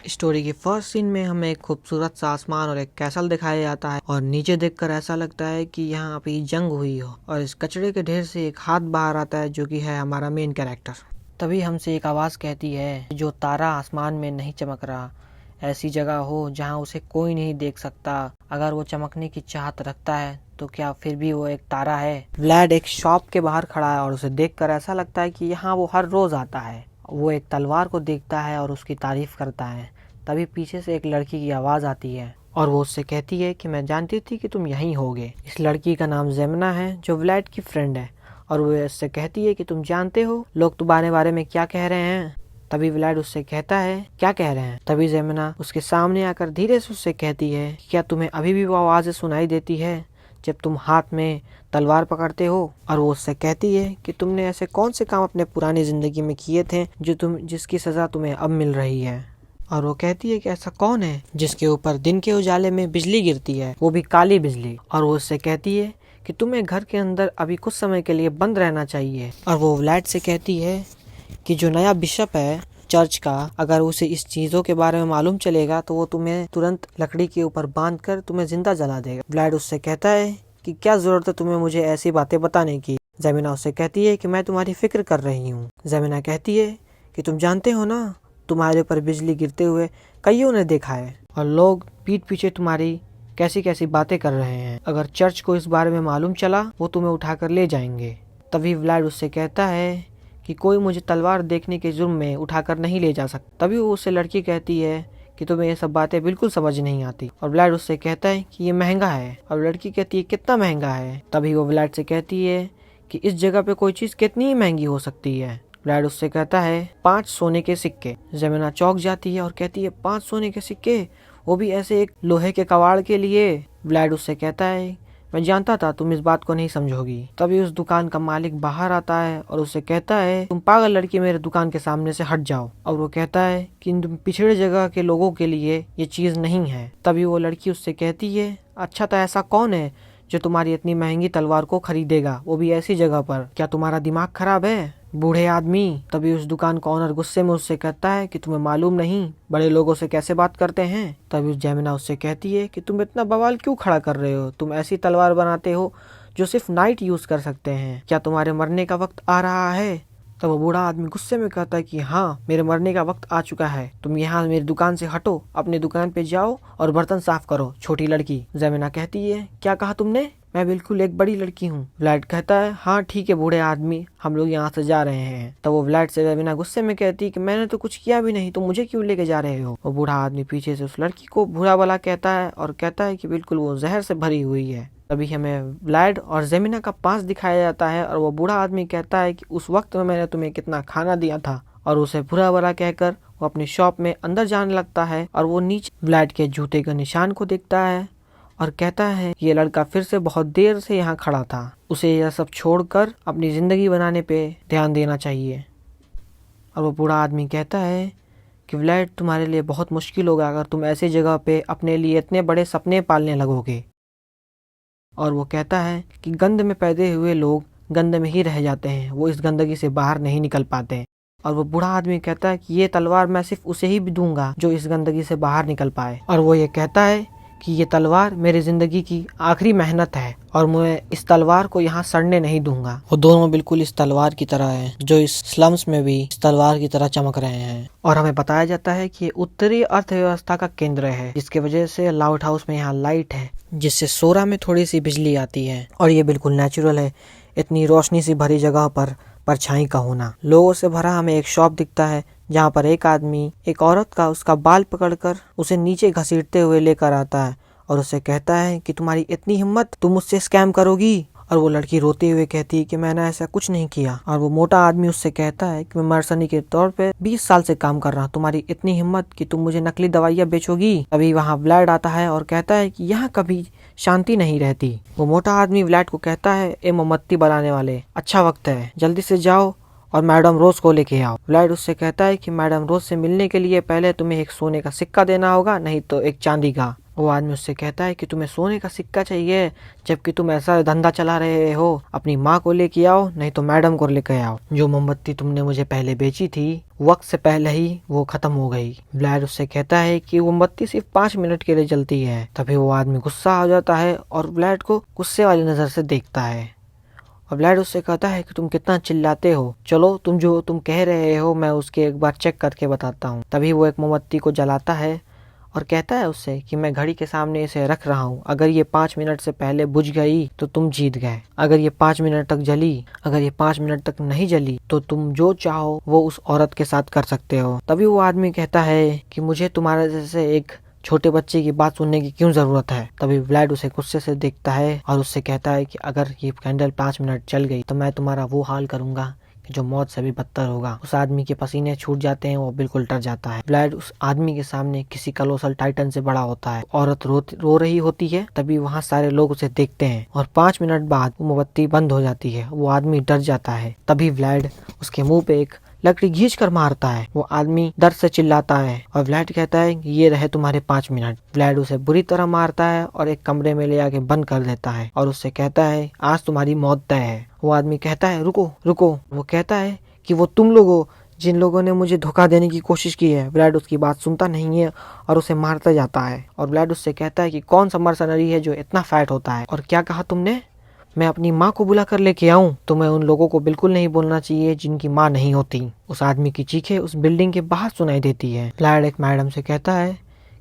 Story की first scene में हमें एक खूबसूरत सा आसमान और एक कैसल दिखाया जाता है और नीचे देखकर ऐसा लगता है कि यहाँ पे जंग हुई हो और इस कचरे के ढेर से एक हाथ बाहर आता है जो कि है हमारा मेन कैरेक्टर। तभी हमसे एक आवाज़ कहती है, जो तारा आसमान में नहीं चमक रहा, ऐसी जगह हो जहाँ उसे कोई नहीं देख सकता। अगर वो चमकने की चाहत रखता है तो क्या फिर भी वो एक तारा है। व्लाड एक शॉप के बाहर खड़ा है और उसे देखकर ऐसा लगता है कि यहाँ वो हर रोज आता है। वो एक तलवार को देखता है और उसकी तारीफ करता है। तभी पीछे से एक लड़की की आवाज़ आती है और वो उससे कहती है कि मैं जानती थी कि तुम यहीं होगे। इस लड़की का नाम जेमिना है जो व्लाड की फ्रेंड है और वो उससे कहती है कि तुम जानते हो लोग तुम्हारे बारे में क्या कह रहे हैं। तभी व्लाड उससे कहता है क्या कह रहे हैं। तभी जेमिना उसके सामने आकर धीरे से उससे कहती है कि क्या तुम्हें अभी भी वो आवाज़ें सुनाई देती है जब तुम हाथ में तलवार पकड़ते हो। और वो उससे कहती है कि तुमने ऐसे कौन से काम अपने पुरानी जिंदगी में किए थे जिसकी सजा तुम्हें अब मिल रही है। और वो कहती है कि ऐसा कौन है जिसके ऊपर दिन के उजाले में बिजली गिरती है, वो भी काली बिजली। और वो उससे कहती है कि तुम्हें घर के अंदर अभी कुछ समय के लिए बंद रहना चाहिए। और वो व्लाड से कहती है कि जो नया बिशप है चर्च का, अगर उसे इस चीजों के बारे में मालूम चलेगा तो वो तुम्हें तुरंत लकड़ी के ऊपर बांध कर तुम्हें जिंदा जला देगा। व्लाड उससे कहता है कि क्या जरूरत है तुम्हें मुझे ऐसी बातें बताने की। जेमिना उससे कहती है कि मैं तुम्हारी फिक्र कर रही हूँ। जेमिना कहती है कि तुम जानते हो ना, तुम्हारे ऊपर बिजली गिरते हुए कईयों ने देखा है और लोग पीठ पीछे तुम्हारी कैसी कैसी बातें कर रहे हैं। अगर चर्च को इस बारे में मालूम चला वो तुम्हें उठाकर ले जाएंगे। तभी व्लाड उससे कहता है कि कोई मुझे तलवार देखने के जुर्म में उठाकर नहीं ले जा सकता। तभी वो उससे लड़की कहती है कि तुम्हें ये सब बातें बिल्कुल समझ नहीं आती। और व्लाड उससे कहता है कि ये महंगा है। और लड़की कहती है कितना महंगा है। तभी वो व्लाड से कहती है कि इस जगह पे कोई चीज कितनी ही महंगी हो सकती है। व्लाड उससे कहता है 5 सोने के सिक्के। जेमिना चौंक जाती है और कहती है 5 सोने के सिक्के, वो भी ऐसे एक लोहे के कबाड़ के लिए। व्लाड उससे कहता है मैं जानता था तुम इस बात को नहीं समझोगी। तभी उस दुकान का मालिक बाहर आता है और उससे कहता है तुम पागल लड़की, मेरे दुकान के सामने से हट जाओ। और वो कहता है कि तुम पिछड़े जगह के लोगों के लिए ये चीज नहीं है। तभी वो लड़की उससे कहती है अच्छा तो ऐसा कौन है जो तुम्हारी इतनी महंगी तलवार को खरीदेगा, वो भी ऐसी जगह पर। क्या तुम्हारा दिमाग खराब है बूढ़े आदमी। तभी उस दुकान का ऑनर गुस्से में उससे कहता है कि तुम्हें मालूम नहीं बड़े लोगों से कैसे बात करते हैं। तभी उस जेमिना उससे कहती है कि तुम इतना बवाल क्यों खड़ा कर रहे हो, तुम ऐसी तलवार बनाते हो जो सिर्फ नाइट यूज कर सकते हैं। क्या तुम्हारे मरने का वक्त आ रहा है। तब वो बूढ़ा आदमी गुस्से में कहता है कि हाँ मेरे मरने का वक्त आ चुका है, तुम यहाँ मेरी दुकान से हटो, अपनी दुकान पे जाओ और बर्तन साफ करो छोटी लड़की। जेमिना कहती है क्या कहा तुमने, मैं बिल्कुल एक बड़ी लड़की हूँ। व्लाड कहता है हाँ ठीक है बूढ़े आदमी, हम लोग यहाँ से जा रहे हैं। तब वो व्लाड से जेमिना गुस्से में कहती है कि मैंने तो कुछ किया भी नहीं, तो मुझे क्यों लेके जा रहे हो। वो बूढ़ा आदमी पीछे से उस लड़की को बुरा भला कहता है और कहता है कि बिल्कुल वो जहर से भरी हुई है। तभी हमें व्लाड और जेमिना का पास दिखाया जाता है और वो बूढ़ा आदमी कहता है कि उस वक्त में मैंने तुम्हें कितना खाना दिया था। और उसे बुरा भला कहकर वो अपनी शॉप में अंदर जाने लगता है और वो नीचे व्लाड के जूते के निशान को देखता है और कहता है ये लड़का फिर से बहुत देर से यहाँ खड़ा था, उसे यह सब छोड़कर अपनी जिंदगी बनाने पे ध्यान देना चाहिए। और वो बूढ़ा आदमी कहता है कि व्लाड तुम्हारे लिए बहुत मुश्किल होगा अगर तुम ऐसी जगह पे अपने लिए इतने बड़े सपने पालने लगोगे। और वो कहता है कि गंद में पैदा हुए लोग गंद में ही रह जाते हैं, वो इस गंदगी से बाहर नहीं निकल पाते। और वो बूढ़ा आदमी कहता है कि ये तलवार मैं सिर्फ उसे ही भी दूंगा जो इस गंदगी से बाहर निकल पाए। और वो ये कहता है कि ये तलवार मेरी जिंदगी की आखिरी मेहनत है और मैं इस तलवार को यहाँ सड़ने नहीं दूंगा। वो दोनों बिल्कुल इस तलवार की तरह हैं जो इस स्लम्स में भी इस तलवार की तरह चमक रहे हैं। और हमें बताया जाता है कि ये उत्तरी अर्थव्यवस्था का केंद्र है, जिसकी वजह से लाउट हाउस में यहाँ लाइट है जिससे सोरा में थोड़ी सी बिजली आती है और ये बिल्कुल नेचुरल है। इतनी रोशनी सी भरी जगह पर परछाई का होना। लोगों से भरा हमें एक शॉप दिखता है जहाँ पर एक आदमी एक औरत का उसका बाल पकड़कर उसे नीचे घसीटते हुए लेकर आता है और उससे कहता है कि तुम्हारी इतनी हिम्मत, तुम मुझसे स्कैम करोगी। और वो लड़की रोते हुए कहती है कि मैंने ऐसा कुछ नहीं किया। और वो मोटा आदमी उससे कहता है कि मैं मर्सनी के तौर पे 20 साल से काम कर रहा हूँ, तुम्हारी इतनी हिम्मत कि तुम मुझे नकली दवाइयाँ बेचोगी। अभी वहाँ व्लाड आता है और कहता है कि यहाँ कभी शांति नहीं रहती। वो मोटा आदमी व्लाड को कहता है ए मोमबत्ती बनाने वाले, अच्छा वक्त है, जल्दी से जाओ और मैडम रोज को लेके आओ। व्लाड उससे कहता है कि मैडम रोज से मिलने के लिए पहले तुम्हें एक सोने का सिक्का देना होगा, नहीं तो एक चांदी का। वो आदमी उससे कहता है कि तुम्हें सोने का सिक्का चाहिए, जबकि तुम ऐसा धंधा चला रहे हो, अपनी माँ को लेके आओ, नहीं तो मैडम को लेके आओ। जो मोमबत्ती तुमने मुझे पहले बेची थी वक्त से पहले ही वो खत्म हो गई। व्लाड उससे कहता है कि वो मोमबत्ती सिर्फ 5 मिनट के लिए जलती है। तभी वो आदमी गुस्सा हो जाता है और व्लाड को गुस्से वाली नजर से देखता है और व्लाड उससे कहता है कि तुम कितना चिल्लाते हो, चलो जो तुम कह रहे हो मैं उसके एक बार चेक करके बताता हूँ। तभी वो एक मोमबत्ती को जलाता है और कहता है उससे कि मैं घड़ी के सामने इसे रख रहा हूँ, अगर ये 5 मिनट से पहले बुझ गई तो तुम जीत गए, अगर ये 5 मिनट तक जली, अगर ये 5 मिनट तक नहीं जली तो तुम जो चाहो वो उस औरत के साथ कर सकते हो। तभी वो आदमी कहता है कि मुझे तुम्हारे जैसे एक छोटे बच्चे की बात सुनने की क्यों जरूरत है। तभी व्लाड उसे गुस्से से देखता है और उससे कहता है कि अगर ये कैंडल 5 मिनट चल गई तो मैं तुम्हारा वो हाल करूंगा जो मौत से भी बदतर होगा। उस आदमी के पसीने छूट जाते हैं, वो बिल्कुल डर जाता है। व्लाड उस आदमी के सामने किसी कलोसल टाइटन से बड़ा होता है। औरत रो रही होती है। तभी वहाँ सारे लोग उसे देखते हैं और 5 मिनट बाद वो मोमबत्ती बंद हो जाती है। वो आदमी डर जाता है। तभी व्लाड उसके मुंह पे एक लकड़ी घींच कर मारता है। वो आदमी दर्द से चिल्लाता है और व्लाड कहता है कि ये रहे तुम्हारे 5 मिनट। व्लाड उसे बुरी तरह मारता है और एक कमरे में ले आके बंद कर देता है और उससे कहता है आज तुम्हारी मौत तय है। वो आदमी कहता है रुको रुको। वो कहता है कि वो तुम लोग हो जिन लोगों ने मुझे धोखा देने की कोशिश की है। व्लाड उसकी बात सुनता नहीं है और उसे मारता जाता है और व्लाड उससे कहता है कि कौन सा मर्सनरी है जो इतना फैट होता है। और क्या कहा तुमने, मैं अपनी माँ को बुला कर लेके आऊं? तुम्हें उन लोगों को बिल्कुल नहीं बोलना चाहिए जिनकी माँ नहीं होती। उस आदमी की चीखें उस बिल्डिंग के बाहर सुनाई देती है। व्लाड एक मैडम से कहता है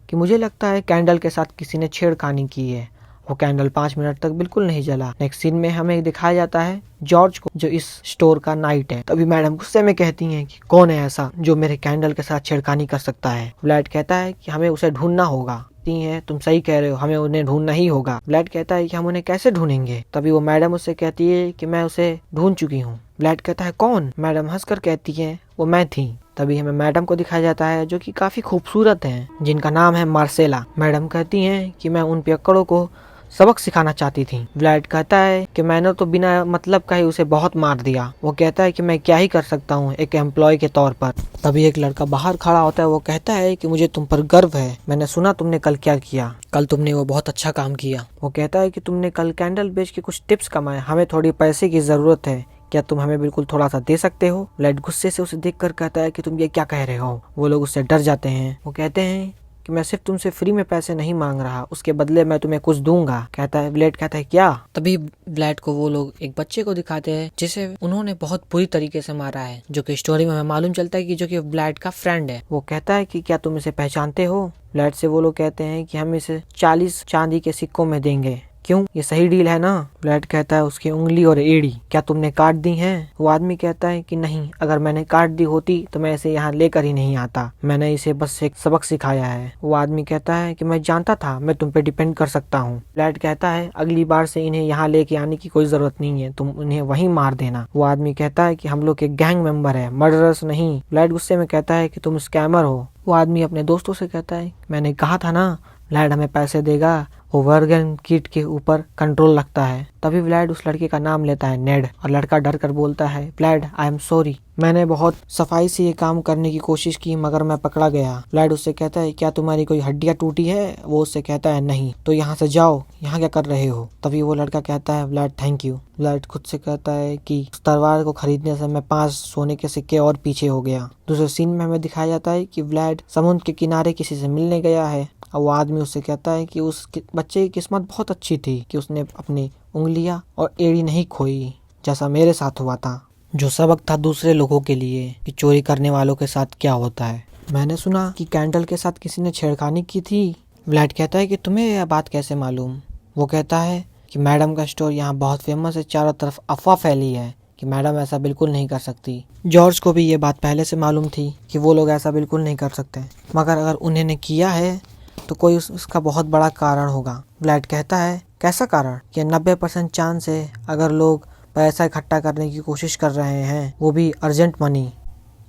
कि मुझे लगता है कैंडल के साथ किसी ने छेड़खानी की है। वो कैंडल 5 मिनट तक बिल्कुल नहीं जला। नेक्स्ट सीन में हमें दिखाया जाता है जॉर्ज को, जो इस स्टोर का नाइट है। तभी मैडम गुस्से में कहती हैं कि कौन है ऐसा जो मेरे कैंडल के साथ छेड़खानी कर सकता है। व्लाड कहता है कि हमें उसे ढूंढना होगा। है तुम सही कह रहे हो, हमें उन्हें ढूंढना ही होगा। व्लाड कहता है कि हम उन्हें कैसे ढूंढेंगे। तभी वो मैडम उससे कहती है कि मैं उसे ढूंढ चुकी हूँ। व्लाड कहता है कौन? मैडम हंसकर कहती है वो मैं थी। तभी हमें मैडम को दिखाया जाता है जो कि काफी खूबसूरत हैं, जिनका नाम है मार्सेला। मैडम कहती हैं कि मैं उन पियक्कड़ों को सबक सिखाना चाहती थी। व्लाड कहता है कि मैंने तो बिना मतलब का ही उसे बहुत मार दिया। वो कहता है कि मैं क्या ही कर सकता हूँ एक एम्प्लॉय के तौर पर। तभी एक लड़का बाहर खड़ा होता है। वो कहता है कि मुझे तुम पर गर्व है, मैंने सुना तुमने कल क्या किया, कल तुमने वो बहुत अच्छा काम किया। वो कहता है कि तुमने कल कैंडल बेच के कुछ टिप्स कमाए, हमें थोड़ी पैसे की जरूरत है, क्या तुम हमें बिल्कुल थोड़ा सा दे सकते हो। व्लाड गुस्से से उसे देखकर कहता है कि तुम ये क्या कह रहे हो। वो लोग उससे डर जाते हैं। वो कहते हैं कि मैं सिर्फ तुमसे फ्री में पैसे नहीं मांग रहा, उसके बदले मैं तुम्हें कुछ दूंगा। कहता है व्लाड कहता है क्या। तभी व्लाड को वो लोग एक बच्चे को दिखाते हैं जिसे उन्होंने बहुत बुरी तरीके से मारा है, जो कि स्टोरी में हमें मालूम चलता है कि जो कि व्लाड का फ्रेंड है। वो कहता है कि क्या तुम इसे पहचानते हो। व्लाड से वो लोग कहते हैं कि हम इसे 40 चांदी के सिक्कों में देंगे, क्यों, ये सही डील है ना। व्लाड कहता है उसकी उंगली और एड़ी क्या तुमने काट दी हैं। वो आदमी कहता है कि नहीं, अगर मैंने काट दी होती तो मैं इसे यहाँ लेकर ही नहीं आता, मैंने इसे बस एक सबक सिखाया है। वो आदमी कहता है कि मैं जानता था मैं तुम पे डिपेंड कर सकता हूँ। व्लाड कहता है अगली बार से इन्हें यहाँ लेके आने की कोई जरूरत नहीं है, तुम उन्हें वहीं मार देना। वो आदमी कहता है कि हम लोग एक गैंग मेंबर है, मर्डरर्स नहीं। व्लाड गुस्से में कहता है कि तुम स्कैमर हो। वो आदमी अपने दोस्तों से कहता है मैंने कहा था ना व्लाड हमें पैसे देगा। वो वर्गन किट के ऊपर कंट्रोल रखता है। तभी व्लाड उस लड़के का नाम लेता है नेड, और लड़का डर कर बोलता है व्लाड आई एम सॉरी, मैंने बहुत सफाई से ये काम करने की कोशिश की मगर मैं पकड़ा गया। व्लाड उससे कहता है क्या तुम्हारी कोई हड्डियां टूटी है। वो उससे कहता है नहीं। तो यहाँ से जाओ, यहाँ क्या कर रहे हो। तभी वो लड़का कहता है व्लाड थैंक यू। व्लाड खुद से कहता है कि उस तलवार को खरीदने से मैं 5 सोने के सिक्के और पीछे हो गया। दूसरे सीन में हमें दिखाया जाता है कि व्लाड समुद्र के किनारे किसी से मिलने गया है और वो आदमी उससे कहता है कि उस बच्चे की किस्मत बहुत अच्छी थी कि उसने अपनी उंगलियां और एड़ी नहीं खोई, जैसा मेरे साथ हुआ था। जो सबक था दूसरे लोगों के लिए कि चोरी करने वालों के साथ क्या होता है। मैंने सुना कि कैंडल के साथ किसी ने छेड़खानी की थी। व्लाड कहता है कि तुम्हें यह बात कैसे मालूम। वो कहता है कि मैडम का स्टोर यहाँ बहुत फेमस है, चारों तरफ अफवाह फैली है कि मैडम ऐसा बिल्कुल नहीं कर सकती। जॉर्ज को भी ये बात पहले से मालूम थी कि वो लोग ऐसा बिल्कुल नहीं कर सकते, मगर अगर उन्होंने किया है तो कोई उसका बहुत बड़ा कारण होगा। व्लाड कहता है कैसा कारण। कि 90% चांस है अगर लोग पैसा इकट्ठा करने की कोशिश कर रहे हैं, वो भी अर्जेंट मनी।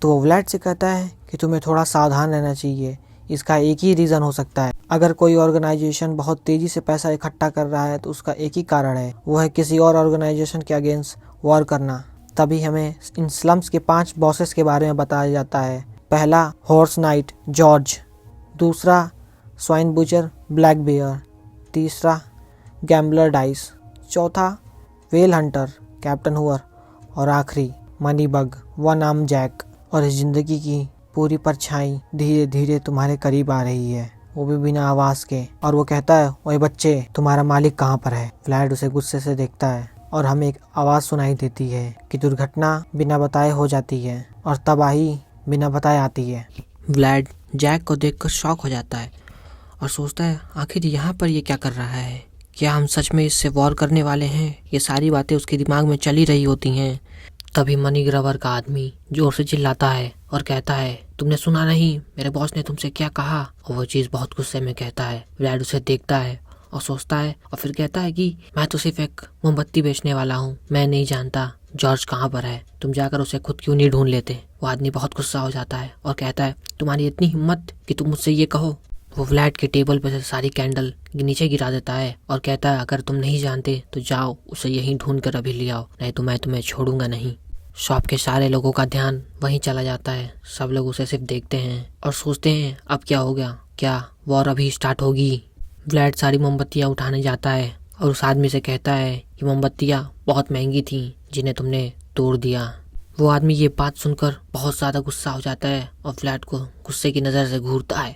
तो वो व्लाड से कहता है कि तुम्हें थोड़ा सावधान रहना चाहिए, इसका एक ही रीज़न हो सकता है। अगर कोई ऑर्गेनाइजेशन बहुत तेज़ी से पैसा इकट्ठा कर रहा है तो उसका एक ही कारण है, वो है किसी और ऑर्गेनाइजेशन के अगेंस्ट वॉर करना। तभी हमें इन स्लम्स के 5 बॉसेस के बारे में बताया जाता है। पहला हॉर्स नाइट जॉर्ज, दूसरा स्वाइन बुचर ब्लैक बियर, तीसरा गैम्बलर डाइस, चौथा वेल हंटर कैप्टन हुअर और आखिरी money bug one arm Jack. और इस जिंदगी की पूरी परछाई धीरे धीरे तुम्हारे करीब आ रही है, वो भी बिना आवाज के। और वो कहता है, ओए बच्चे, तुम्हारा मालिक कहाँ पर है? व्लाड उसे गुस्से से देखता है और हमें एक आवाज सुनाई देती है कि दुर्घटना बिना बताए हो जाती है और तबाही बिना बताए आती है। व्लाड जैक को देखकर शॉक हो जाता है और सोचता है, आखिर यहाँ पर ये क्या कर रहा है? क्या हम सच में इससे वॉर करने वाले हैं? ये सारी बातें उसके दिमाग में चली रही होती हैं। तभी मनी ग्रबर का आदमी जोर से चिल्लाता है और कहता है, तुमने सुना नहीं? मेरे बॉस ने तुमसे क्या कहा? और वो चीज बहुत गुस्से में कहता है। व्लाड उसे देखता है और सोचता है और फिर कहता है कि मैं तो सिर्फ एक मोमबत्ती बेचने वाला हूँ, मैं नहीं जानता जॉर्ज कहाँ पर है। तुम जाकर उसे खुद क्यों नहीं ढूंढ लेते? वो आदमी बहुत गुस्सा हो जाता है और कहता है, तुम्हारी इतनी हिम्मत कि तुम मुझसे ये कहो? वो व्लाड के टेबल पे से सारी कैंडल नीचे गिरा देता है और कहता है, अगर तुम नहीं जानते तो जाओ उसे यहीं ढूंढ कर अभी ले आओ, नहीं तो मैं तुम्हें छोड़ूंगा नहीं। शॉप के सारे लोगों का ध्यान वहीं चला जाता है। सब लोग उसे सिर्फ देखते हैं और सोचते हैं, अब क्या हो गया? क्या वॉर अभी स्टार्ट होगी? व्लाड सारी मोमबत्तियां उठाने जाता है और उस आदमी से कहता है कि मोमबत्तियां बहुत महंगी थी जिन्हें तुमने तोड़ दिया। वो आदमी ये बात सुनकर बहुत ज्यादा गुस्सा हो जाता है और व्लाड को गुस्से की नजर से घूरता है।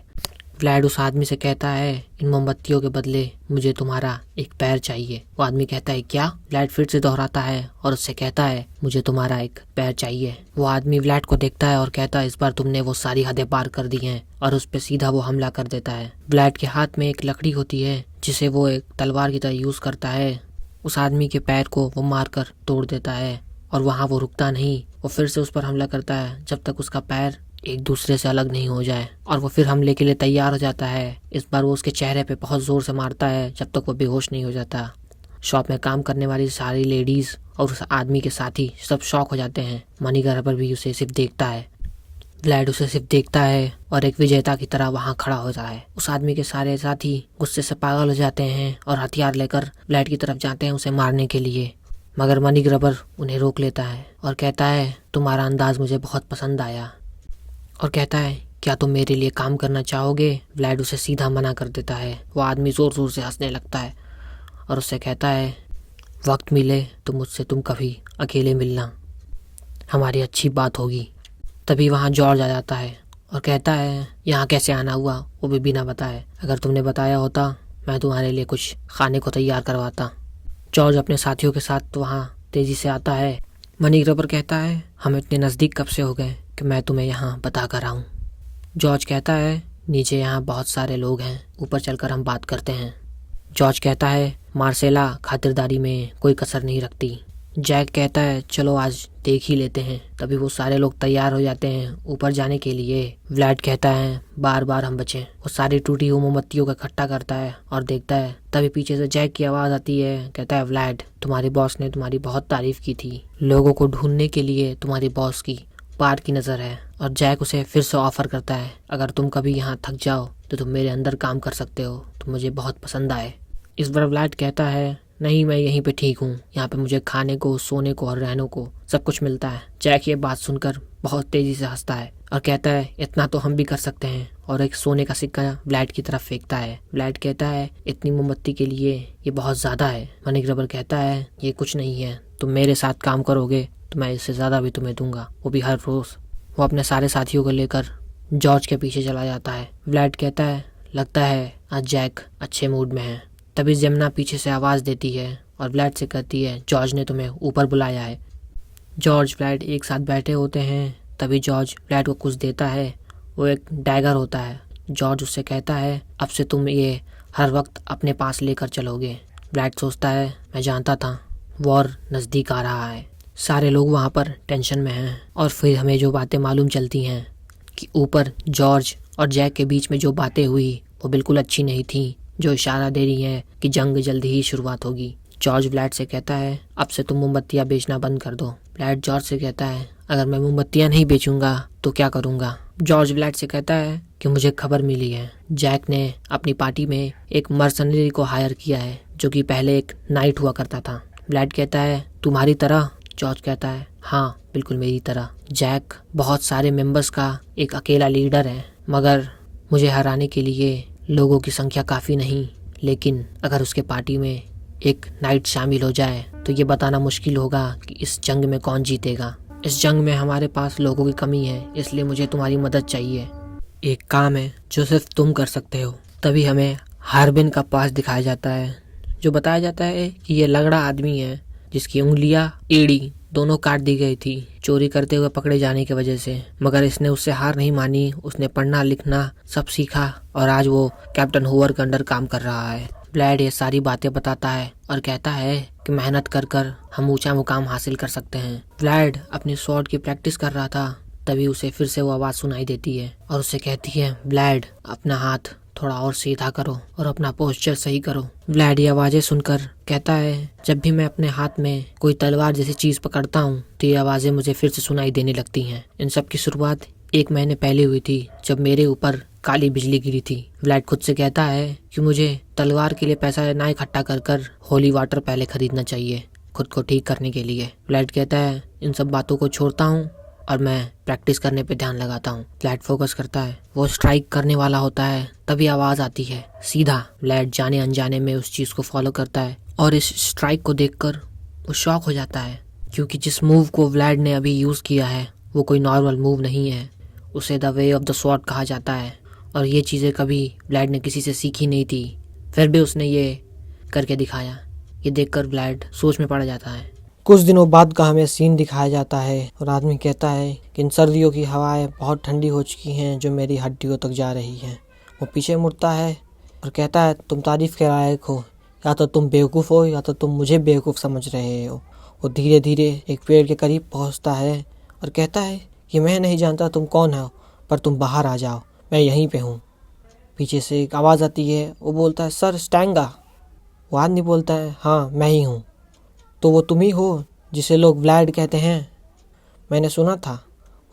व्लाड उस आदमी से कहता है, इन मोमबत्तियों के बदले मुझे तुम्हारा एक पैर चाहिए। वो आदमी कहता है, क्या? व्लाड फिर से दोहराता है और उससे कहता है, मुझे तुम्हारा एक पैर चाहिए। वो आदमी व्लाड को देखता है और कहता है, इस बार तुमने वो सारी हदें पार कर दी हैं, और उस पर सीधा वो हमला कर देता है। व्लाड के हाथ में एक लकड़ी होती है जिसे वो एक तलवार की तरह यूज करता है। उस आदमी के पैर को वो मारकर तोड़ देता है और वहाँ वो रुकता नहीं, वो फिर से उस पर हमला करता है जब तक उसका पैर एक दूसरे से अलग नहीं हो जाए। और वो फिर हमले के लिए तैयार हो जाता है। इस बार वो उसके चेहरे पे बहुत जोर से मारता है जब तक वो बेहोश नहीं हो जाता। शॉप में काम करने वाली सारी लेडीज और उस आदमी के साथी सब शॉक हो जाते हैं। मनी ग्रबर भी उसे सिर्फ देखता है। व्लाड उसे सिर्फ देखता है और एक विजेता की तरह वहाँ खड़ा होता है। उस आदमी के सारे साथी गुस्से से पागल हो जाते हैं और हथियार लेकर व्लाड की तरफ जाते हैं उसे मारने के लिए, मगर मनी ग्रबर उन्हें रोक लेता है और कहता है, तुम्हारा अंदाज मुझे बहुत पसंद आया, और कहता है, क्या तुम मेरे लिए काम करना चाहोगे? व्लाड उसे सीधा मना कर देता है। वो आदमी जोर जोर से हंसने लगता है और उससे कहता है, वक्त मिले तो मुझसे तुम कभी अकेले मिलना, हमारी अच्छी बात होगी। तभी वहाँ जॉर्ज आ जाता है और कहता है, यहाँ कैसे आना हुआ, वो भी बिना बताए? अगर तुमने बताया होता मैं तुम्हारे लिए कुछ खाने को तैयार करवाता। जॉर्ज अपने साथियों के साथ वहाँ तेजी से आता है। मनी ग्रबर कहता है, हम इतने नज़दीक कब से हो गए कि मैं तुम्हें यहाँ बता कर आऊँ। जॉर्ज कहता है, नीचे यहाँ बहुत सारे लोग हैं, ऊपर चलकर हम बात करते हैं। जॉर्ज कहता है, मार्सेला खातिरदारी में कोई कसर नहीं रखती। जैक कहता है, चलो आज देख ही लेते हैं। तभी वो सारे लोग तैयार हो जाते हैं ऊपर जाने के लिए। व्लाड कहता है, बार बार हम बचें। वो सारी टूटी हुई मोमबत्तियों का इकट्ठा करता है और देखता है। तभी पीछे से जैक की आवाज आती है। कहता है, व्लाड, तुम्हारे बॉस ने तुम्हारी बहुत तारीफ की थी। लोगों को ढूंढने के लिए तुम्हारे बॉस की पार की नजर है। और जैक उसे फिर से ऑफर करता है, अगर तुम कभी यहाँ थक जाओ तो तुम मेरे अंदर काम कर सकते हो, तुम मुझे बहुत पसंद आए। इस बार व्लाड कहता है, नहीं, मैं यहीं पे ठीक हूँ, यहाँ पे मुझे खाने को, सोने को और रहने को सब कुछ मिलता है। जैक ये बात सुनकर बहुत तेजी से हंसता है और कहता है, इतना तो हम भी कर सकते हैं, और एक सोने का सिक्का व्लाड की तरफ फेंकता है। व्लाड कहता है, इतनी मोमबत्ती के लिए ये बहुत ज्यादा है। मनी ग्रबर कहता है, ये कुछ नहीं है, तुम मेरे साथ काम करोगे तो मैं इससे ज्यादा भी तुम्हें दूंगा, वो भी हर रोज। वो अपने सारे साथियों को लेकर जॉर्ज के पीछे चला जाता है। व्लाड कहता है, लगता है आज जैक अच्छे मूड में है। तभी जमुना पीछे से आवाज देती है और व्लाड से कहती है, जॉर्ज ने तुम्हें ऊपर बुलाया है। जॉर्ज व्लाड एक साथ बैठे होते हैं। तभी जॉर्ज व्लाड को कुछ देता है, वो एक डैगर होता है। जॉर्ज उससे कहता है, अब से तुम ये हर वक्त अपने पास लेकर चलोगे। व्लाड सोचता है, मैं जानता था वॉर नज़दीक आ रहा है। सारे लोग वहाँ पर टेंशन में हैं और फिर हमें जो बातें मालूम चलती हैं कि ऊपर जॉर्ज और जैक के बीच में जो बातें हुई वो बिल्कुल अच्छी नहीं थी, जो इशारा दे रही है कि जंग जल्दी ही शुरुआत होगी। जॉर्ज व्लाड से कहता है, अब से तुम मोमबत्तियां बेचना बंद कर दो। व्लाड जॉर्ज से कहता है, अगर मैं मोमबत्तियां नहीं बेचूंगा तो क्या करूंगा? जॉर्ज व्लाड से कहता है कि मुझे खबर मिली है, जैक ने अपनी पार्टी में एक मर्सनरी को हायर किया है जो कि पहले एक नाइट हुआ करता था। व्लाड कहता है, तुम्हारी तरह? जॉर्ज कहता है, हाँ बिल्कुल मेरी तरह। जैक बहुत सारे मेंबर्स का एक अकेला लीडर है, मगर मुझे हराने के लिए लोगों की संख्या काफ़ी नहीं, लेकिन अगर उसके पार्टी में एक नाइट शामिल हो जाए तो ये बताना मुश्किल होगा कि इस जंग में कौन जीतेगा। इस जंग में हमारे पास लोगों की कमी है, इसलिए मुझे तुम्हारी मदद चाहिए। एक काम है जो सिर्फ तुम कर सकते हो। तभी हमें हार्बिन का पास दिखाया जाता है, जो बताया जाता है कि ये लगड़ा आदमी है जिसकी उंगलियां एड़ी दोनों काट दी गई थी चोरी करते हुए पकड़े जाने की वजह से, मगर इसने उससे हार नहीं मानी। उसने पढ़ना लिखना सब सीखा और आज वो कैप्टन हूवर के अंडर काम कर रहा है। ब्लैड ये सारी बातें बताता है और कहता है कि मेहनत कर कर हम ऊंचा मुकाम हासिल कर सकते हैं। ब्लैड अपनी स्वॉर्ड की प्रैक्टिस कर रहा था, तभी उसे फिर से वो आवाज़ सुनाई देती है और उसे कहती है, ब्लैड अपना हाथ थोड़ा और सीधा करो और अपना पोस्चर सही करो। ब्लैड ये आवाज़ें सुनकर कहता है, जब भी मैं अपने हाथ में कोई तलवार जैसी चीज़ पकड़ता हूँ तो ये आवाज़ें मुझे फिर से सुनाई देने लगती हैं। इन सब की शुरुआत 1 महीने पहले हुई थी जब मेरे ऊपर काली बिजली गिरी थी। ब्लैड खुद से कहता है कि मुझे तलवार के लिए पैसा ना इकट्ठा कर कर होली वाटर पहले खरीदना चाहिए खुद को ठीक करने के लिए। ब्लैड कहता है, इन सब बातों को छोड़ता हूँ और मैं प्रैक्टिस करने पे ध्यान लगाता हूँ। ब्लैड फोकस करता है, वो स्ट्राइक करने वाला होता है, तभी आवाज़ आती है सीधा। ब्लैड जाने अनजाने में उस चीज़ को फॉलो करता है और इस स्ट्राइक को देखकर वो शॉक हो जाता है, क्योंकि जिस मूव को ब्लैड ने अभी यूज़ किया है वो कोई नॉर्मल मूव नहीं है। उसे the way of the sword कहा जाता है और ये चीज़ें कभी ब्लैड ने किसी से सीखी नहीं थी, फिर भी उसने ये करके दिखाया। ये देखकर ब्लैड सोच में पड़ जाता है। कुछ दिनों बाद का हमें सीन दिखाया जाता है और आदमी कहता है कि इन सर्दियों की हवाएं बहुत ठंडी हो चुकी हैं जो मेरी हड्डियों तक जा रही हैं। वो पीछे मुड़ता है और कहता है, तुम तारीफ के लायक हो, या तो तुम बेवकूफ़ हो या तो तुम मुझे बेवकूफ़ समझ रहे हो। वो धीरे धीरे एक पेड़ के करीब पहुंचता है और कहता है कि मैं नहीं जानता तुम कौन हो, पर तुम बाहर आ जाओ, मैं यहीं पे हूँ। पीछे से एक आवाज़ आती है, वो बोलता है, सर स्टैंगा। वो आदमी बोलता है, हाँ मैं ही हूँ। तो वो तुम ही हो जिसे लोग ब्लैड कहते हैं? मैंने सुना था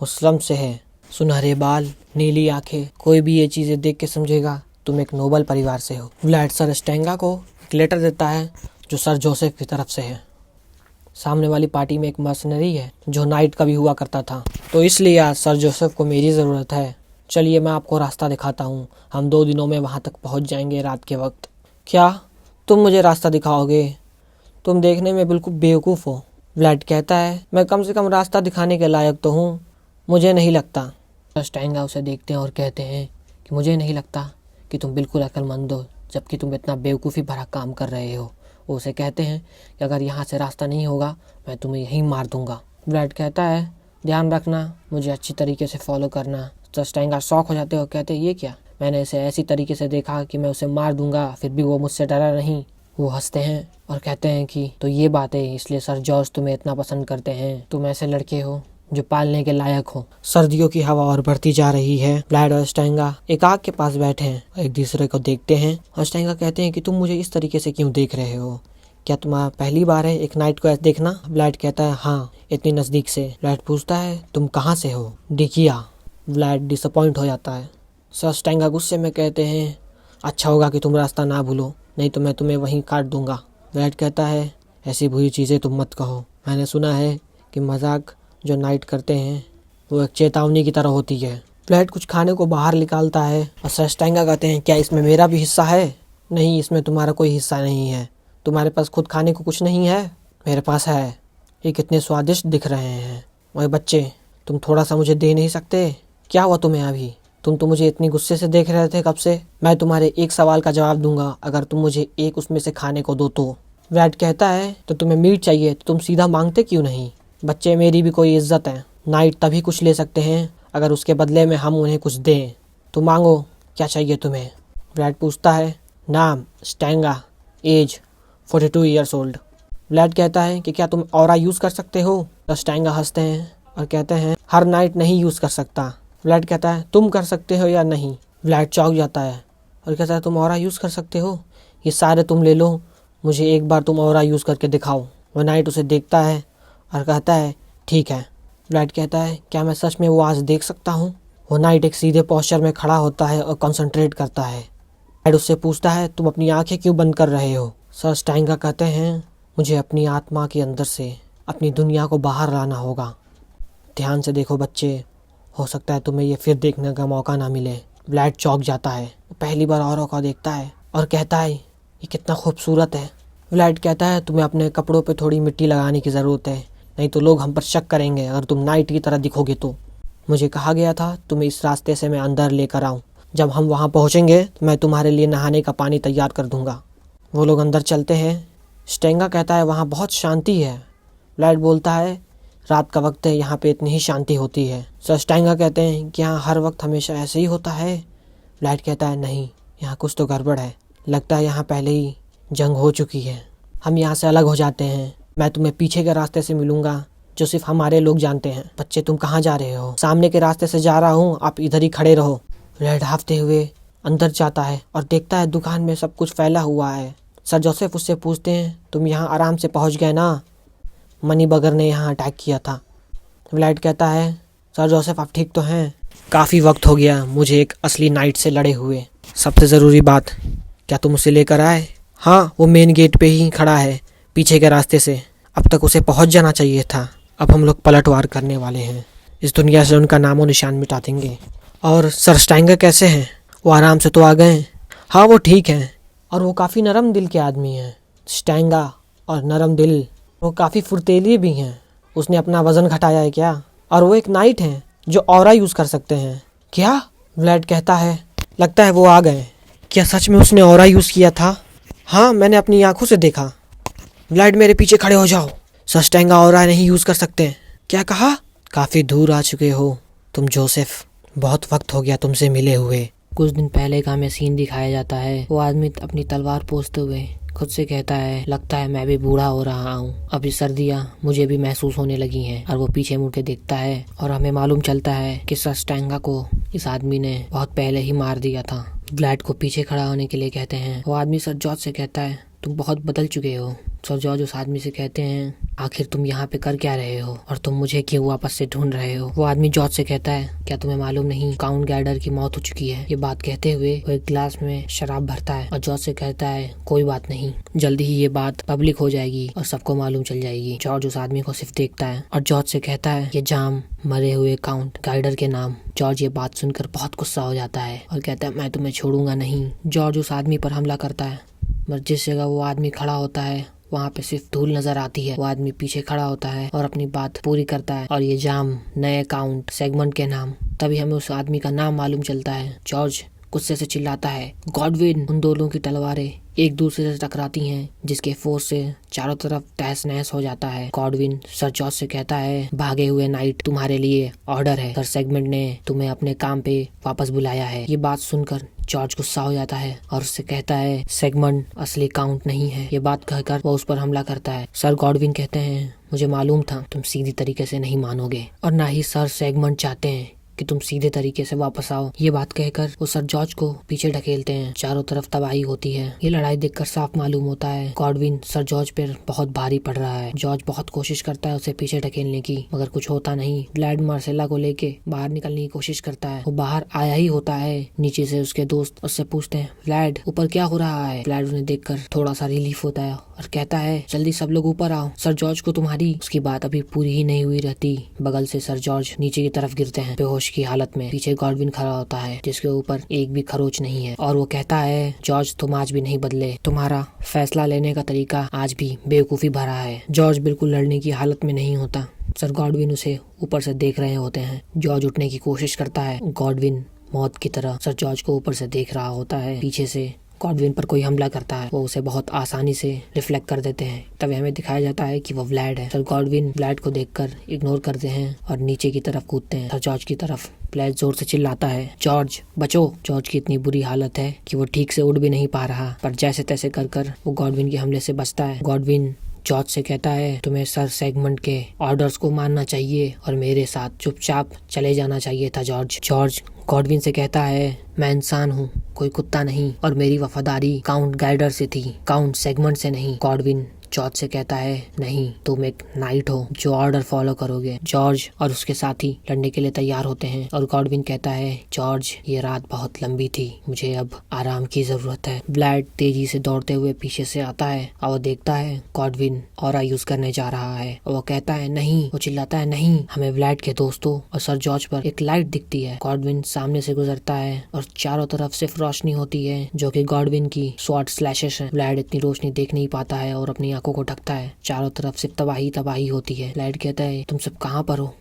वो स्लम से है, सुनहरे बाल, नीली आंखें, कोई भी ये चीज़ें देख के समझेगा तुम एक नोबल परिवार से हो। ब्लैड सर स्टेंगा को एक लेटर देता है जो सर जोसेफ की तरफ से है। सामने वाली पार्टी में एक मर्सनरी है जो नाइट का भी हुआ करता था, तो इसलिए आज सर जोसेफ को मेरी ज़रूरत है। चलिए मैं आपको रास्ता दिखाता हूँ, हम 2 दिनों में वहाँ तक पहुँच जाएंगे रात के वक्त। क्या तुम मुझे रास्ता दिखाओगे? तुम देखने में बिल्कुल बेवकूफ़ हो। ब्लैड कहता है, मैं कम से कम रास्ता दिखाने के लायक तो हूँ, मुझे नहीं लगता। स्टैंगा उसे देखते हैं और कहते हैं कि मुझे नहीं लगता कि तुम बिल्कुल अक्लमंद हो, जबकि तुम इतना बेवकूफ़ी भरा काम कर रहे हो। वो उसे कहते हैं कि अगर यहाँ से रास्ता नहीं होगा मैं तुम्हें यहीं मार दूंगा। ब्लैड कहता है, ध्यान रखना, मुझे अच्छी तरीके से फॉलो करना। तो स्टैंगा शॉक हो जाते हैं और कहते हैं, ये क्या? मैंने इसे ऐसी तरीके से देखा कि मैं उसे मार दूंगा, फिर भी वो मुझसे डरा नहीं। वो हंसते हैं और कहते हैं कि तो ये बात है, इसलिए सर जॉर्ज तुम्हें इतना पसंद करते हैं, तुम ऐसे लड़के हो जो पालने के लायक हो। सर्दियों की हवा और बढ़ती जा रही है। ब्लैड और स्टैंगा एक आग के पास बैठे हैं, एक दूसरे को देखते हैं और स्टैंगा कहते हैं कि तुम मुझे इस तरीके से क्यों देख रहे हो? क्या तुम्हारा पहली बार है एक नाइट को ऐसे देखना? ब्लैड कहता है, हाँ, इतनी नज़दीक से। ब्लैड पूछता है, तुम कहाँ से हो? डिकिया। ब्लैड डिसअपॉइंट हो जाता है। सर स्टैंगा गुस्से में कहते हैं, अच्छा होगा कि तुम रास्ता ना भूलो, नहीं तो मैं तुम्हें वहीं काट दूंगा। ब्लैड कहता है, ऐसी बुरी चीज़ें तुम मत कहो। मैंने सुना है कि मजाक जो नाइट करते हैं वो एक चेतावनी की तरह होती है। ब्लैड कुछ खाने को बाहर निकालता है और सर स्टैंगा कहते हैं, क्या इसमें मेरा भी हिस्सा है? नहीं, इसमें तुम्हारा कोई हिस्सा नहीं है। तुम्हारे पास खुद खाने को कुछ नहीं है? मेरे पास है। ये कितने स्वादिष्ट दिख रहे हैं। ओए बच्चे, तुम थोड़ा सा मुझे दे नहीं सकते? क्या हुआ तुम्हें अभी? तुम तो मुझे इतनी गुस्से से देख रहे थे कब से। मैं तुम्हारे एक सवाल का जवाब दूंगा अगर तुम मुझे एक उसमें से खाने को दो तो। ब्लैड कहता है, तो तुम्हें मीट चाहिए तो तुम सीधा मांगते क्यों नहीं? बच्चे, मेरी भी कोई इज्जत है। नाइट तभी कुछ ले सकते हैं अगर उसके बदले में हम उन्हें कुछ दें। तो मांगो, क्या चाहिए तुम्हें? ब्लैड पूछता है। नाम स्टैंगा, एज 42 ईयर्स ओल्ड। ब्लैड कहता है कि क्या तुम ऑरा यूज़ कर सकते हो? तो स्टैंगा हंसते हैं और कहते हैं, हर नाइट नहीं यूज़ कर सकता। ब्लैड कहता है, तुम कर सकते हो या नहीं? ब्लैड चौंक जाता है और कहता है, तुम ऑरा यूज़ कर सकते हो? ये सारे तुम ले लो, मुझे एक बार तुम ऑरा यूज़ करके दिखाओ। वो नाइट उसे देखता है और कहता है, ठीक है। ब्लैड कहता है, क्या मैं सच में वो आज देख सकता हूँ? वो नाइट एक सीधे पोस्चर में खड़ा होता है और कंसंट्रेट करता है। ब्लैड उससे पूछता है, तुम अपनी आंखें क्यों बंद कर रहे हो? सर स्टैंगा कहते हैं, मुझे अपनी आत्मा के अंदर से अपनी दुनिया को बाहर लाना होगा। ध्यान से देखो बच्चे, हो सकता है तुम्हें ये फिर देखने का मौका ना मिले। व्लाड चौंक जाता है। वो पहली बार औरा को देखता है और कहता है ये कितना खूबसूरत है। व्लाड कहता है तुम्हें अपने कपड़ों पे थोड़ी मिट्टी लगाने की ज़रूरत है, नहीं तो लोग हम पर शक करेंगे अगर तुम नाइट की तरह दिखोगे तो। मुझे कहा गया था तुम्हें इस रास्ते से मैं अंदर लेकर आऊँ। जब हम वहाँ पहुँचेंगे तो मैं तुम्हारे लिए नहाने का पानी तैयार कर दूँगा। वो लोग अंदर चलते हैं। स्टेंगा कहता है वहाँ बहुत शांति है। व्लाड बोलता है रात का वक्त है, यहाँ पे इतनी ही शांति होती है। सर स्टेंगा कहते हैं कि यहाँ हर वक्त हमेशा ऐसे ही होता है। व्लाड कहता है नहीं, यहाँ कुछ तो गड़बड़ है, लगता है यहाँ पहले ही जंग हो चुकी है। हम यहाँ से अलग हो जाते हैं, मैं तुम्हें पीछे के रास्ते से मिलूंगा जो सिर्फ हमारे लोग जानते हैं। बच्चे तुम कहाँ जा रहे हो? सामने के रास्ते से जा रहा हूँ, आप इधर ही खड़े रहो। व्लाड हाफते हुए अंदर जाता है और देखता है दुकान में सब कुछ फैला हुआ है। सर जोसेफ उससे पूछते हैं तुम यहाँ आराम से पहुँच गए ना? मनी बगर ने यहाँ अटैक किया था। व्लाड कहता है सर जोसेफ आप ठीक तो हैं? काफ़ी वक्त हो गया मुझे एक असली नाइट से लड़े हुए। सबसे ज़रूरी बात, क्या तुम उसे लेकर आए? हाँ, वो मेन गेट पे ही खड़ा है पीछे के रास्ते से। अब तक उसे पहुंच जाना चाहिए था। अब हम लोग पलटवार करने वाले हैं, इस दुनिया से उनका नामो निशान मिटा देंगे। और सर स्टेंगा कैसे हैं? वो आराम से तो आ गए? हाँ वो ठीक हैं, और वो काफ़ी नरम दिल के आदमी हैं। स्टेंगा और नरम दिल, वो काफ़ी फुर्तीली भी हैं। उसने अपना वज़न घटाया है क्या? और वो एक नाइट हैं जो ऑरा यूज़ कर सकते हैं। क्या? व्लाड कहता है लगता है वो आ गए। क्या सच में उसने ऑरा यूज़ किया था? हाँ, मैंने अपनी आंखों से देखा। व्लाड मेरे पीछे खड़े हो जाओ, सर स्टेंगा ऑरा नहीं यूज़ कर सकते। क्या कहा? काफ़ी दूर आ चुके हो तुम जोसेफ, बहुत वक्त हो गया तुमसे मिले हुए। कुछ दिन पहले का हमें सीन दिखाया जाता है। वो आदमी अपनी तलवार पोंछते हुए खुद से कहता है लगता है मैं भी बूढ़ा हो रहा हूँ, अभी सर्दियाँ मुझे भी महसूस होने लगी हैं। और वो पीछे मुड़ के देखता है और हमें मालूम चलता है कि सर स्टेंगा को इस आदमी ने बहुत पहले ही मार दिया था। व्लाड को पीछे खड़ा होने के लिए कहते हैं। वो आदमी सर जॉर्ज से कहता है तुम बहुत बदल चुके हो। सर जॉर्ज उस आदमी से कहते हैं आखिर तुम यहाँ पे कर क्या रहे हो और तुम मुझे क्यों वापस से ढूंढ रहे हो? वो आदमी जॉर्ज से कहता है क्या तुम्हें मालूम नहीं काउंट गैडर की मौत हो चुकी है? ये बात कहते हुए वो एक गिलास में शराब भरता है और जॉर्ज से कहता है कोई बात नहीं, जल्दी ही ये बात पब्लिक हो जाएगी और सबको मालूम चल जाएगी। जॉर्ज उस आदमी को सिर्फ देखता है और जॉर्ज से कहता है ये जाम मरे हुए काउंट गाइडर के नाम। जॉर्ज ये बात सुनकर बहुत गुस्सा हो जाता है और कहता है मैं तुम्हें छोड़ूंगा नहीं। जॉर्ज उस आदमी पर हमला करता है, मगर जिस जगह वो आदमी खड़ा होता है वहाँ पे सिर्फ धूल नजर आती है। वो आदमी पीछे खड़ा होता है और अपनी बात पूरी करता है और ये जाम नए काउंट सेगमेंट के नाम। तभी हमें उस आदमी का नाम मालूम चलता है। जॉर्ज गुस्से से चिल्लाता है गॉडविन। उन दोनों की तलवारें एक दूसरे से टकराती हैं जिसके फोर्स से चारों तरफ तहस नहस हो जाता है। गॉडविन सर जॉर्ज से कहता है भागे हुए नाइट तुम्हारे लिए ऑर्डर है, सर सेगमेंट ने तुम्हें अपने काम पे वापस बुलाया है। ये बात सुनकर जॉर्ज गुस्सा हो जाता है और उससे कहता है सेगमेंट असली काउंट नहीं है। ये बात कहकर वो उस पर हमला करता है। सर गॉडविन कहते हैं मुझे मालूम था तुम सीधी तरीके से नहीं मानोगे और ना ही सर सेगमेंट चाहते हैं कि तुम सीधे तरीके से वापस आओ। ये बात कहकर वो सर जॉर्ज को पीछे ढकेलते हैं। चारों तरफ तबाही होती है। ये लड़ाई देखकर साफ मालूम होता है गॉडविन सर जॉर्ज पर बहुत भारी पड़ रहा है। जॉर्ज बहुत कोशिश करता है उसे पीछे ढकेलने की, मगर कुछ होता नहीं। व्लाड मार्सेला को लेके बाहर निकलने की कोशिश करता है। वो बाहर आया ही होता है, नीचे से उसके दोस्त उससे पूछते हैं व्लाड ऊपर क्या हो रहा है? व्लाड उन्हें देखकर थोड़ा सा रिलीफ होता है और कहता है जल्दी सब लोग ऊपर आओ, सर जॉर्ज को तुम्हारी। उसकी बात अभी पूरी ही नहीं हुई रहती, बगल से सर जॉर्ज नीचे की तरफ गिरते हैं बेहोश की हालत में। पीछे गॉडविन खड़ा होता है जिसके ऊपर एक भी खरोच नहीं है और वो कहता है जॉर्ज तुम आज भी नहीं बदले, तुम्हारा फैसला लेने का तरीका आज भी बेवकूफी भरा है। जॉर्ज बिल्कुल लड़ने की हालत में नहीं होता। सर गॉडविन उसे ऊपर से देख रहे होते हैं। जॉर्ज उठने की कोशिश करता है। गॉडविन मौत की तरह सर जॉर्ज को ऊपर से देख रहा होता है। पीछे से गॉडविन पर कोई हमला करता है, वो उसे बहुत आसानी से रिफ्लेक्ट कर देते हैं। तभी हमें दिखाया जाता है कि वो व्लाड है। सर गॉडविन व्लाड को देखकर इग्नोर करते हैं और नीचे की तरफ कूदते हैं सर जॉर्ज की तरफ। व्लाड जोर से चिल्लाता है जॉर्ज बचो। जॉर्ज की इतनी बुरी हालत है कि वो ठीक से उड़ भी नहीं पा रहा, पर जैसे तैसे कर वो गॉडविन के हमले से बचता है। गॉडविन जॉर्ज से कहता है तुम्हें सर सेगमेंट के ऑर्डर्स को मानना चाहिए और मेरे साथ चुपचाप चले जाना चाहिए था जॉर्ज। जॉर्ज गॉडविन से कहता है मैं इंसान हूँ, कोई कुत्ता नहीं, और मेरी वफादारी काउंट गाइडर से थी, काउंट सेगमेंट से नहीं। गॉडविन जॉर्ज से कहता है नहीं, तुम एक नाइट हो जो ऑर्डर फॉलो करोगे। जॉर्ज और उसके साथी लड़ने के लिए तैयार होते हैं और गॉडविन कहता है जॉर्ज ये रात बहुत लंबी थी, मुझे अब आराम की जरूरत है। ब्लैड तेजी से दौड़ते हुए पीछे से आता है और वो देखता है गॉडविन ऑरा यूज करने जा रहा है और वो कहता है नहीं, वो चिल्लाता है नहीं। हमें ब्लैड के दोस्तों और सर जॉर्ज पर एक लाइट दिखती है। गॉडविन सामने से गुजरता है और चारों तरफ सिर्फ रोशनी होती है जो कि गॉडविन की स्वॉर्ड स्लैशेस है। ब्लैड इतनी रोशनी देख नहीं पाता है और अपनी आंखों को ढकता है। चारों तरफ सिर्फ तबाही तबाही होती है। ब्लैड कहता है तुम सब कहाँ पर हो?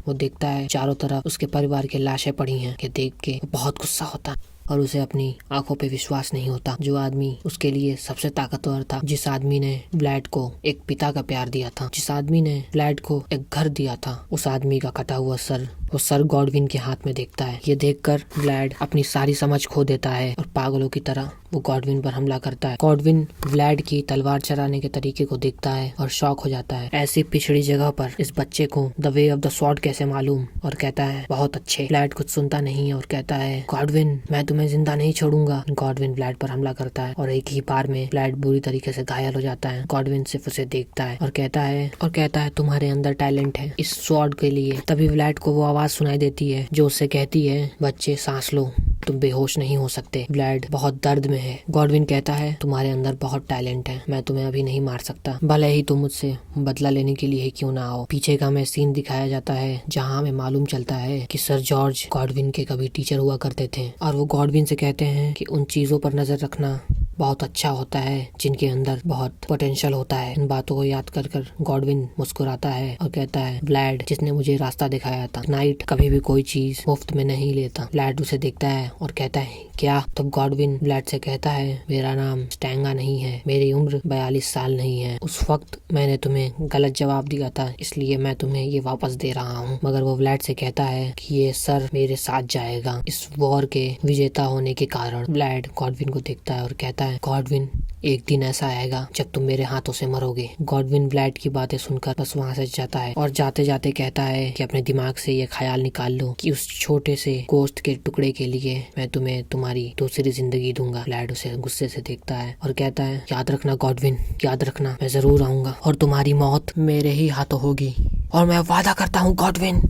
वो देखता है चारों तरफ उसके परिवार की लाशें पड़ी हैं। ये देख के वो बहुत गुस्सा होता है और उसे अपनी आंखों पे विश्वास नहीं होता। जो आदमी उसके लिए सबसे ताकतवर था, जिस आदमी ने ब्लैड को एक पिता का प्यार दिया था, जिस आदमी ने ब्लैड को एक घर दिया था, उस आदमी का कटा हुआ सर वो सर गॉडविन के हाथ में देखता है। ये देखकर ब्लैड अपनी सारी समझ खो देता है और पागलों की तरह वो गॉडविन पर हमला करता है। गॉडविन ब्लैड की तलवार चलाने के तरीके को देखता है और शॉक हो जाता है। ऐसी पिछड़ी जगह पर इस बच्चे को the way of the sword कैसे मालूम? और कहता है बहुत अच्छे। ब्लैड कुछ सुनता नहीं और कहता है गॉडविन मैं तुम्हें जिंदा नहीं छोड़ूंगा। गॉडविन ब्लैड पर हमला करता है और एक ही बार में ब्लैड बुरी तरीके से घायल हो जाता है। गॉडविन सिर्फ उसे देखता है और कहता है तुम्हारे अंदर टैलेंट है इस स्वॉर्ड के लिए। तभी ब्लैड को वो आवाज सुनाई देती है जो उससे कहती है बच्चे सांस लो, तुम बेहोश नहीं हो सकते। ब्लैड बहुत दर्द में है। गॉडविन कहता है तुम्हारे अंदर बहुत टैलेंट है, मैं तुम्हें अभी नहीं मार सकता, भले ही तुम मुझसे बदला लेने के लिए क्यों ना आओ। पीछे का हमें सीन दिखाया जाता है जहाँ हमें मालूम चलता है कि सर जॉर्ज गॉडविन के कभी टीचर हुआ करते थे और वो गॉडविन से कहते हैं कि उन चीजों पर नजर रखना बहुत अच्छा होता है जिनके अंदर बहुत पोटेंशियल होता है। इन बातों को याद कर गॉडविन मुस्कुराता है और कहता है ब्लैड जिसने मुझे रास्ता दिखाया था, नाइट कभी भी कोई चीज मुफ्त में नहीं लेता। ब्लैड उसे देखता है और कहता है क्या? तब गॉडविन ब्लैड से कहता है मेरा नाम स्टैंगा नहीं है, मेरी उम्र 42 साल नहीं है। उस वक्त मैंने तुम्हें गलत जवाब दिया था इसलिए मैं तुम्हें ये वापस दे रहा हूँ। मगर वो ब्लैड से कहता है कि ये सर मेरे साथ जाएगा इस वॉर के विजेता होने के कारण। ब्लैड गॉडविन को देखता है और कहता है गॉडविन एक दिन ऐसा आएगा जब तुम मेरे हाथों से मरोगे। गॉडविन ब्लैड की बातें सुनकर बस वहाँ से जाता है और जाते जाते कहता है कि अपने दिमाग से ये ख्याल निकाल लो कि उस छोटे से गोश्त के टुकड़े के लिए मैं तुम्हें तुम्हारी दूसरी जिंदगी दूंगा। ब्लैड उसे गुस्से से देखता है और कहता है याद रखना गॉडविन, याद रखना मैं जरूर आऊंगा और तुम्हारी मौत मेरे ही हाथों होगी और मैं वादा करता हूँ गॉडविन।